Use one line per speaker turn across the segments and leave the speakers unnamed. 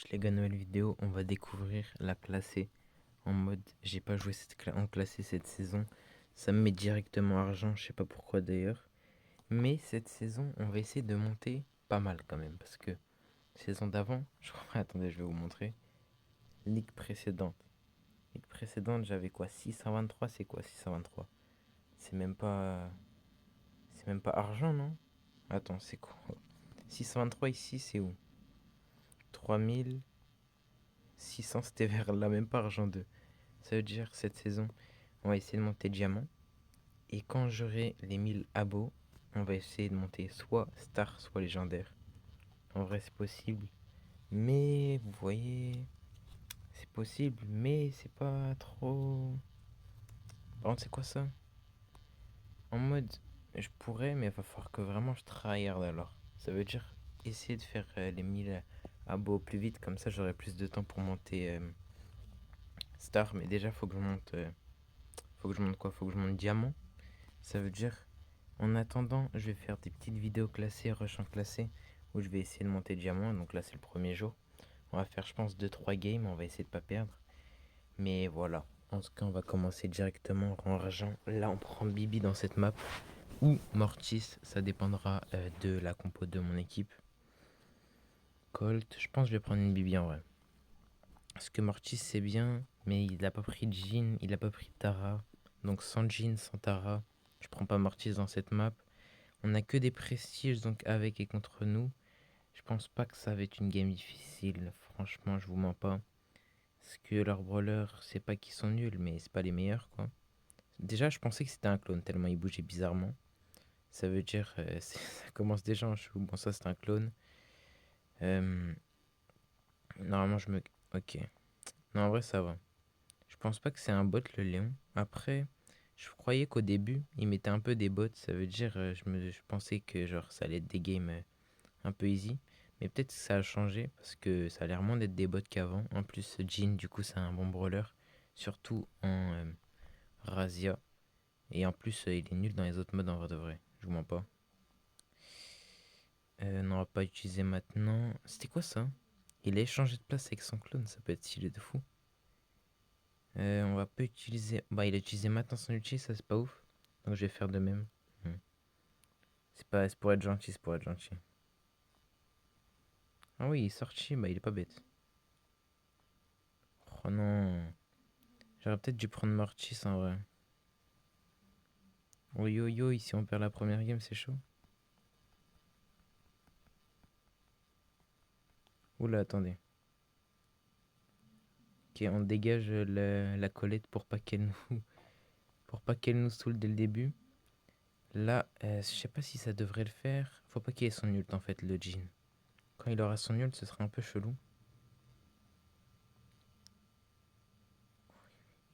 Les gars, nouvelle vidéo, on va découvrir la classée en mode j'ai pas joué en classée cette saison. Ça me met directement argent, je sais pas pourquoi d'ailleurs. Mais cette saison, on va essayer de monter pas mal quand même. Parce que saison d'avant, je crois, attendez, je vais vous montrer. Ligue précédente. Ligue précédente, j'avais quoi? 623, c'est quoi 623? C'est même pas. C'est même pas argent, non? Attends, c'est quoi? 623 ici, c'est où? 3600, c'était vers là, même pas argent 2. Ça veut dire cette saison, on va essayer de monter diamant. Et quand j'aurai les 1000 abos, on va essayer de monter soit star, soit légendaire. En vrai, c'est possible. Mais vous voyez, c'est possible, mais c'est pas trop. Par contre, c'est quoi ça? En mode, je pourrais, mais il va falloir que vraiment je tryhard alors. Ça veut dire essayer de faire les 1000 abos plus vite, comme ça j'aurai plus de temps pour monter star. Mais déjà, faut que je monte. Faut que je monte quoi? Faut que je monte diamant. Ça veut dire, en attendant, je vais faire des petites vidéos classées, rush en classé, où je vais essayer de monter diamant. Donc là, c'est le premier jour. On va faire, je pense, 2-3 games. On va essayer de pas perdre. Mais voilà. En tout cas, on va commencer directement en argent. Là, on prend Bibi dans cette map. Ou Mortis. Ça dépendra de la compo de mon équipe. Colt. Je pense que je vais prendre une Bibi en vrai. Parce que Mortis, c'est bien. Mais il a pas pris de Jean. Il a pas pris de Tara. Donc sans Jean, sans Tara, je prends pas Mortis dans cette map. On a que des prestiges donc avec et contre nous. Je pense pas que ça va être une game difficile. Franchement, je vous mens pas. Parce que leurs brawlers, c'est pas qu'ils sont nuls, mais c'est pas les meilleurs quoi. Déjà, je pensais que c'était un clone tellement il bougeait bizarrement. Ça veut dire, ça commence déjà en chelou. Bon, ça c'est un clone. Euh, Normalement, je me. Ok. Non, en vrai, ça va. Je pense pas que c'est un bot le Léon. Après, je croyais qu'au début, il mettait un peu des bots. Ça veut dire, je pensais que genre ça allait être des games un peu easy. Mais peut-être que ça a changé parce que ça a l'air moins d'être des bots qu'avant. En plus, Jhin, du coup, c'est un bon brawler. Surtout en Razia. Et en plus, il est nul dans les autres modes en vrai de vrai. Je vous mens pas. Non, on va pas utiliser maintenant. C'était quoi ça? Il a échangé de place avec son clone. Ça peut être stylé de fou. On va pas utiliser. Bah, il a utilisé maintenant son ulti. Ça, c'est pas ouf. Donc, je vais faire de même. Hmm. C'est pas... C'est pour être gentil. C'est pour être gentil. Ah oui, il est sorti. Bah, il est pas bête. Oh non. J'aurais peut-être dû prendre Mortis en vrai. Oh yo yo, ici on perd la première game, c'est chaud. Oula, attendez. Ok, on dégage la Colette pour pas qu'elle nous, pour pas qu'elle nous saoule dès le début. Là, je sais pas si ça devrait le faire. Faut pas qu'il ait son ult en fait, le Jhin. Quand il aura son ult, ce sera un peu chelou.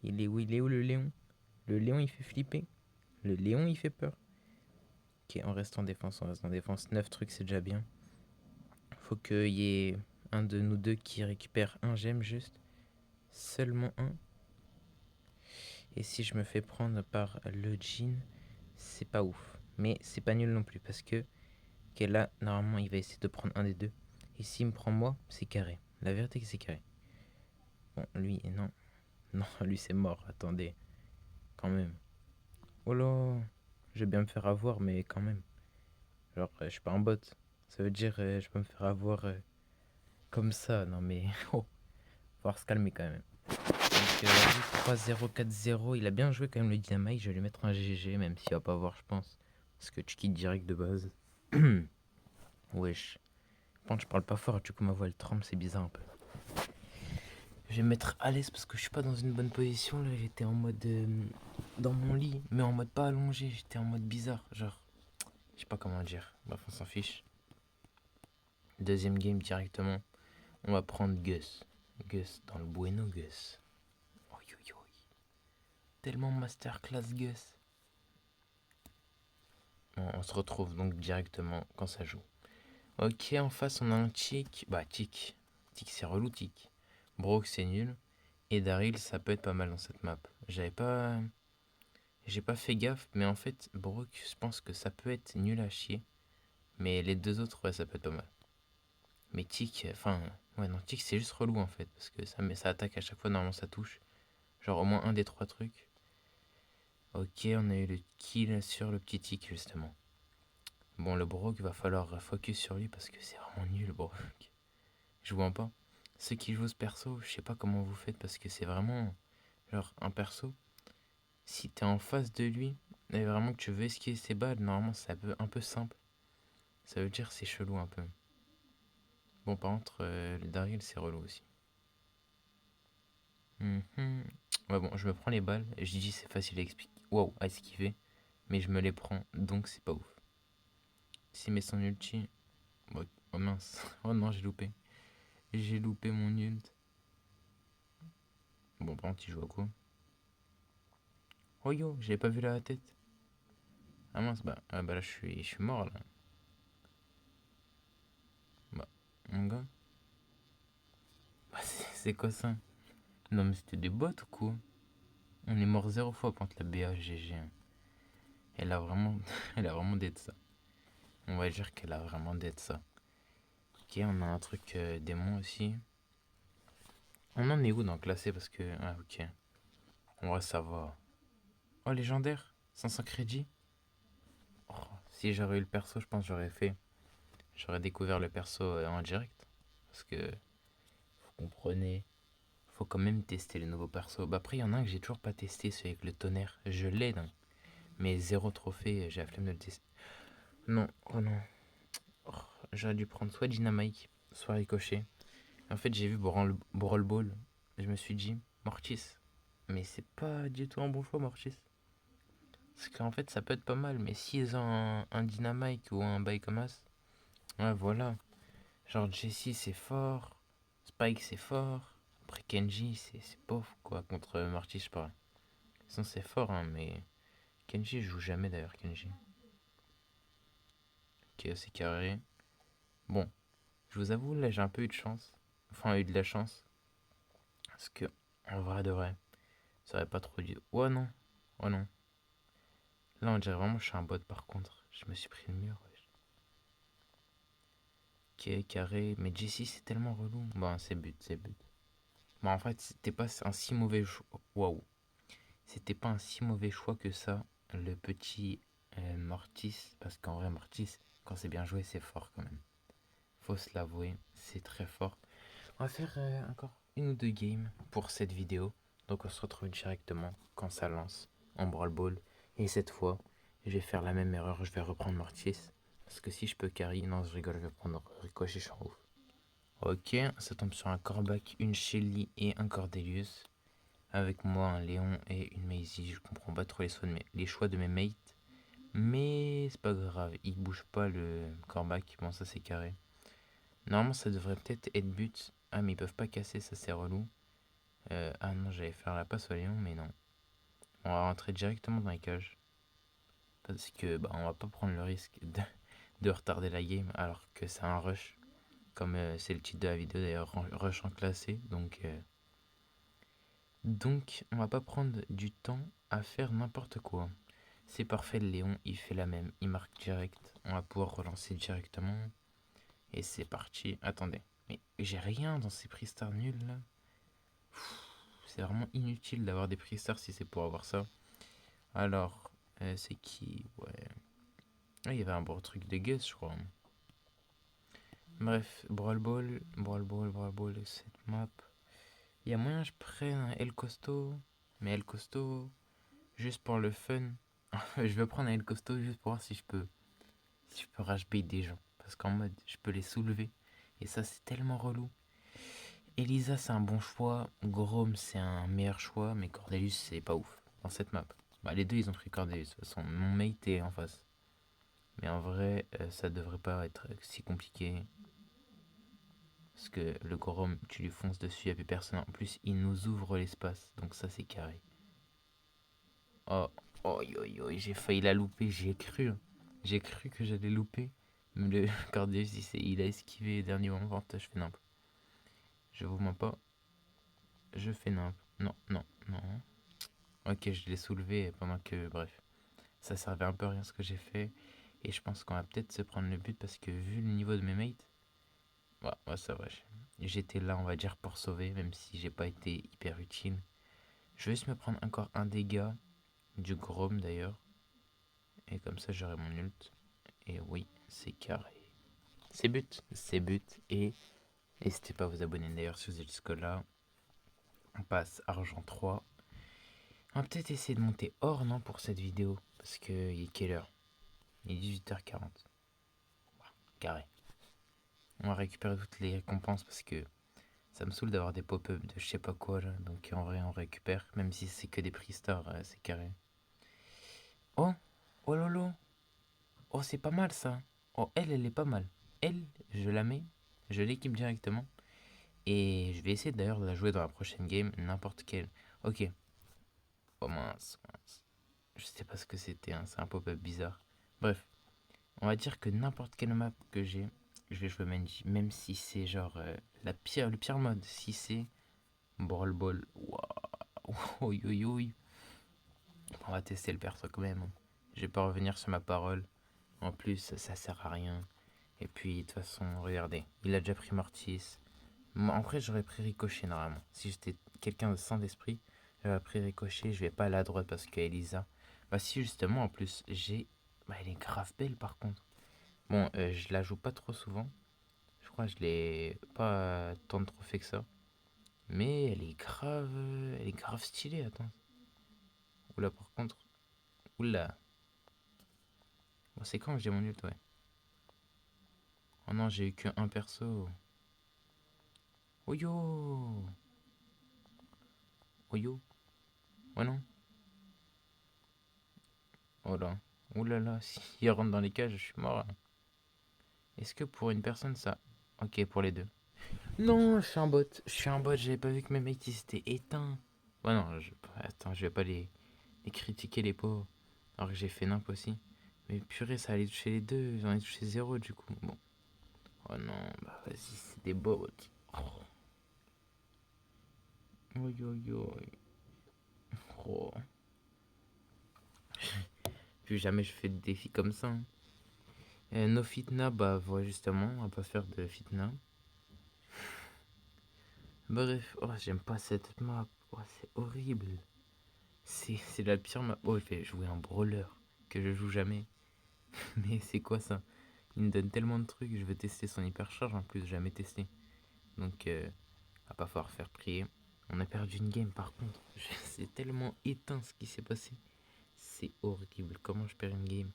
Il est où? Il est où le Léon? Le Léon il fait flipper. Le Léon il fait peur. Ok, on reste en défense, on reste en défense. 9 trucs, c'est déjà bien. Faut qu'il y ait un de nous deux qui récupère un gemme juste. Seulement un. Et si je me fais prendre par le jean, c'est pas ouf. Mais c'est pas nul non plus parce que là, normalement, il va essayer de prendre un des deux. Et s'il me prend moi, c'est carré. La vérité, que c'est carré. Bon, lui, non. Non, lui, c'est mort. Attendez, quand même. Oh là, je vais bien me faire avoir, mais quand même. Genre, je suis pas un bot. Ça veut dire, je peux me faire avoir comme ça. Non, mais oh, faut falloir se calmer quand même. Donc, 3-0, 4-0. Il a bien joué quand même le Dynamite. Je vais lui mettre un GG, même s'il va pas voir, je pense. Parce que tu quittes direct de base. Wesh. Je pense que je parle pas fort, du coup ma voix elle tremble, c'est bizarre un peu. Je vais me mettre à l'aise parce que je suis pas dans une bonne position là. J'étais en mode. Dans mon lit, mais en mode pas allongé. J'étais en mode bizarre. Genre, je sais pas comment dire. Bref, on s'en fiche. Deuxième game directement. On va prendre Gus. Gus dans le bueno Gus. Oh yo yo. Tellement masterclass Gus. Bon, on se retrouve donc directement quand ça joue. Ok, en face on a un Tick. Bah, Tick. Tick c'est relou, Tick. Brock c'est nul. Et Daryl, ça peut être pas mal dans cette map. J'ai pas fait gaffe, mais en fait, Brock, je pense que ça peut être nul à chier. Mais les deux autres, ouais, ça peut être pas mal. Mais tic, enfin, ouais, non, tic, c'est juste relou en fait. Parce que ça attaque à chaque fois, normalement ça touche. Genre au moins un des trois trucs. Ok, on a eu le kill sur le petit tic justement. Bon, le Brock, va falloir focus sur lui parce que c'est vraiment nul, le Brock. Je vois pas. Ceux qui jouent ce perso, je sais pas comment vous faites parce que c'est vraiment genre un perso. Si t'es en face de lui et vraiment que tu veux esquiver ses balles, normalement c'est un peu simple. Ça veut dire c'est chelou un peu. Bon, par contre, le Daryl c'est relou aussi. Mhm. Ouais, bon, je me prends les balles. Je dis c'est facile à expliquer. Waouh, à esquiver. Mais je me les prends donc c'est pas ouf. S'il met son ulti. Bon, oh mince. Oh non, j'ai loupé. J'ai loupé mon ult. Bon, par contre, il joue à quoi? Oh yo, j'avais pas vu la tête. Ah mince, bah là je suis mort là. Bah, mon gars. Bah, c'est quoi ça? Non mais c'était des bots ou quoi? On est mort 0 fois contre la BA GG. Elle a vraiment, elle a vraiment d'être ça. On va dire qu'elle a vraiment d'être ça. Ok, on a un truc démon aussi. On en est où dans classé parce que... Ah ok. En vrai ça va. Oh légendaire 500 crédits. Oh, si j'aurais eu le perso, je pense que j'aurais fait. J'aurais découvert le perso en direct. Parce que, vous comprenez, faut quand même tester les nouveaux persos. Bah après, il y en a un que j'ai toujours pas testé, celui avec le tonnerre. Je l'ai, donc. Mais zéro trophée, j'ai la flemme de le tester. Non, oh non. Oh, j'aurais dû prendre soit Dynamite, soit Ricochet. En fait, j'ai vu Brawl Ball. Je me suis dit, Mortis. Mais c'est pas du tout un bon choix, Mortis. Parce qu'en fait, ça peut être pas mal, mais s'ils ont un Dynamite ou un bail comme as, ouais, voilà. Genre, Jessie, c'est fort. Spike, c'est fort. Après, Kenji, c'est pauvre, quoi, contre Mortis, je parle. Sinon, c'est fort, hein, mais Kenji joue jamais d'ailleurs, Kenji. Ok, c'est carré. Bon, je vous avoue, là, j'ai un peu eu de chance. Enfin, eu de la chance. Parce que, en vrai de vrai, ça aurait pas trop dû. Oh non, oh non. Là, on dirait vraiment que je suis un bot par contre. Je me suis pris le mur, wesh. Ok, carré. Mais Jessie, c'est tellement relou. Bon, c'est but, c'est but. Bon, en fait, c'était pas un si mauvais choix. Waouh. C'était pas un si mauvais choix que ça, le petit Mortis. Parce qu'en vrai, Mortis, quand c'est bien joué, c'est fort quand même. Faut se l'avouer, c'est très fort. On va faire encore une ou deux games pour cette vidéo. Donc on se retrouve directement quand ça lance en Brawl Ball. Et cette fois, je vais faire la même erreur, je vais reprendre Mortis. Parce que si je peux carry, non je rigole, je vais prendre Ricochet, je suis en ouf. Ok, ça tombe sur un Corbac, une Shelly et un Cordelius. Avec moi un Léon et une Maisie. Je comprends pas trop les choix de mes mates. Mais c'est pas grave, il bouge pas le Corbac. Bon, ça c'est carré. Normalement, ça devrait peut-être être but. Ah, mais ils peuvent pas casser, ça c'est relou. Ah non, j'allais faire la passe au Léon, mais non. On va rentrer directement dans les cages. Parce que bah, on va pas prendre le risque de retarder la game alors que c'est un rush. Comme c'est le titre de la vidéo d'ailleurs, rush en classé. Donc, on va pas prendre du temps à faire n'importe quoi. C'est parfait, le Léon, il fait la même. Il marque direct. On va pouvoir relancer directement. Et c'est parti. Attendez. Mais j'ai rien dans ces prix stars nuls là. C'est vraiment inutile d'avoir des prix stars si c'est pour avoir ça. Alors, c'est qui? Ouais. Ah, il y avait un beau truc de guess, je crois. Bref, Brawl Ball, Brawl Ball, Brawl Ball, cette map. Il y a moyen que je prenne un El Costo. Mais El Costo, juste pour le fun. Je vais prendre un El Costo juste pour voir si je peux rage bait des gens. Parce qu'en mode, je peux les soulever. Et ça, c'est tellement relou. Elisa, c'est un bon choix. Grom, c'est un meilleur choix. Mais Cordelius, c'est pas ouf dans cette map. Bah, les deux, ils ont pris Cordelius. De toute façon, mon mate est en face. Mais en vrai, ça devrait pas être si compliqué. Parce que le Grom, tu lui fonces dessus, il n'y a plus personne. En plus, il nous ouvre l'espace. Donc ça, c'est carré. Oh, oh, j'ai failli la louper. J'ai cru, hein. J'ai cru que j'allais louper. Mais le Cordelius, il a esquivé au dernier moment. Je fais n'importe. Je vous mens pas. Je fais n'importe. Non, non, non. Ok, je l'ai soulevé pendant que. Bref. Ça servait un peu à rien ce que j'ai fait. Et je pense qu'on va peut-être se prendre le but parce que vu le niveau de mes mates. Ouais, ça va. J'étais là, on va dire, pour sauver, même si j'ai pas été hyper utile. Je vais juste me prendre encore un dégât, du Grom d'ailleurs. Et comme ça, j'aurai mon ult. Et oui, c'est carré. C'est but. Et n'hésitez pas à vous abonner d'ailleurs si vous êtes jusque-là. On passe argent 3. On va peut-être essayer de monter or, non, pour cette vidéo. Parce que il est quelle heure? Il est 18h40. Carré. On va récupérer toutes les récompenses parce que ça me saoule d'avoir des pop-up de je sais pas quoi là. Donc en vrai, on récupère. Même si c'est que des prix stars, c'est carré. Oh! Oh lolo! Oh, c'est pas mal ça! Oh, elle est pas mal. Elle, je la mets. Je l'équipe directement. Et je vais essayer d'ailleurs de la jouer dans la prochaine game. N'importe quelle. Ok. Oh mince, mince. Je sais pas ce que c'était, hein, c'est un pop-up bizarre. Bref, on va dire que n'importe quelle map que j'ai, je vais jouer Menji, même si c'est genre le pire mode. Si c'est Brawl Ball, waouh, on va tester le perso quand même, hein. Je vais pas revenir sur ma parole. En plus, ça sert à rien. Et puis, de toute façon, regardez, il a déjà pris Mortis. Moi, en vrai, j'aurais pris Ricochet normalement. Si j'étais quelqu'un de sans d'esprit, j'aurais pris Ricochet. Je vais pas aller à droite parce que Elisa. Bah, si, justement, en plus, j'ai. Bah, elle est grave belle par contre. Bon, je la joue pas trop souvent. Je crois que je l'ai pas tant de trophées que ça. Mais elle est grave stylée. Attends. Oula, par contre. Oula. Bon, c'est quand j'ai mon ult, ouais. Oh non, j'ai eu qu'un perso. Oh yo. Oh yo. Ouais, non. Oh là. Oula là, si il rentre dans les cages, je suis mort. Est-ce que pour une personne ça. Ok, pour les deux. Non, je suis un bot. Je suis un bot, j'avais pas vu que mes mecs ils étaient éteints. Ouais, non, attends, je vais pas les critiquer les pauvres. Alors que j'ai fait nimp aussi. Mais purée, ça allait toucher les deux. J'en ai touché zéro du coup. Bon. Oh non, bah vas-y, c'est des bots. Oh. Oi, oi, oi. Oh. Plus jamais je fais de défis comme ça, hein. No fitna, bah ouais, justement, on va pas faire de fitna. Bref, oh, j'aime pas cette map. Oh, c'est horrible. C'est la pire map. Oh, je vais jouer un brawler que je joue jamais. Mais c'est quoi ça? Il me donne tellement de trucs. Je veux tester son hypercharge en plus, jamais testé. Donc, va pas falloir faire prier. On a perdu une game par contre. C'est tellement éteint ce qui s'est passé. C'est horrible. Comment je perds une game?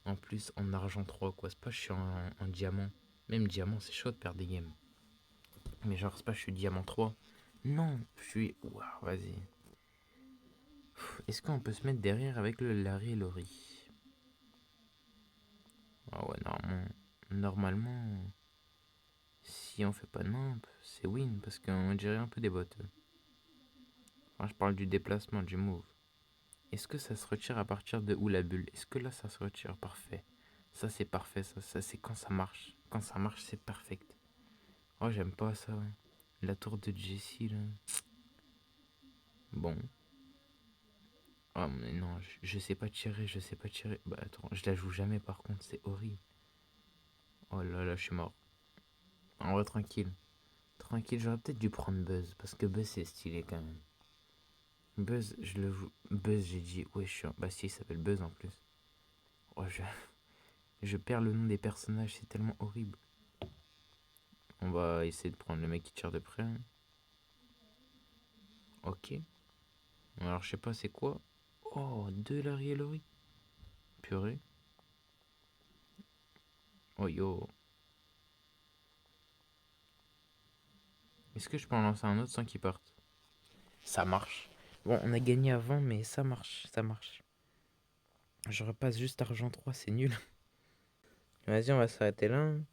En plus, en argent 3 quoi. C'est pas, je suis en diamant. Même diamant, c'est chaud de perdre des games. Mais genre, c'est pas, je suis diamant 3. Non, je suis. Waouh, vas-y. Est-ce qu'on peut se mettre derrière avec le Larry et Lori? Ah ouais, normalement, si on fait pas de nimp, c'est win parce qu'on dirait un peu des bots. Enfin, je parle du déplacement, du move. Est-ce que ça se retire à partir de où la bulle? Est-ce que là ça se retire? Parfait. Ça c'est parfait, ça c'est quand ça marche. Quand ça marche, c'est perfect. Oh, j'aime pas ça. La tour de Jessie là. Bon. Oh, mais non, je sais pas tirer, je sais pas tirer. Bah attends, je la joue jamais par contre, c'est horrible. Oh là là, je suis mort. En vrai, tranquille. Tranquille, j'aurais peut-être dû prendre Buzz, parce que Buzz c'est stylé quand même. Buzz, je le joue. Buzz, j'ai dit, ouais, je suis. Bah, si, il s'appelle Buzz en plus. Oh, je perds le nom des personnages, c'est tellement horrible. On va essayer de prendre le mec qui tire de près, hein. Ok. Alors, je sais pas, c'est quoi? Oh, deux Larry et Lori. Purée. Oh yo. Est-ce que je peux en lancer un autre sans qu'il parte? Ça marche. Bon, on a gagné avant, mais ça marche, ça marche. Je repasse juste argent 3, c'est nul. Vas-y, on va s'arrêter là, hein.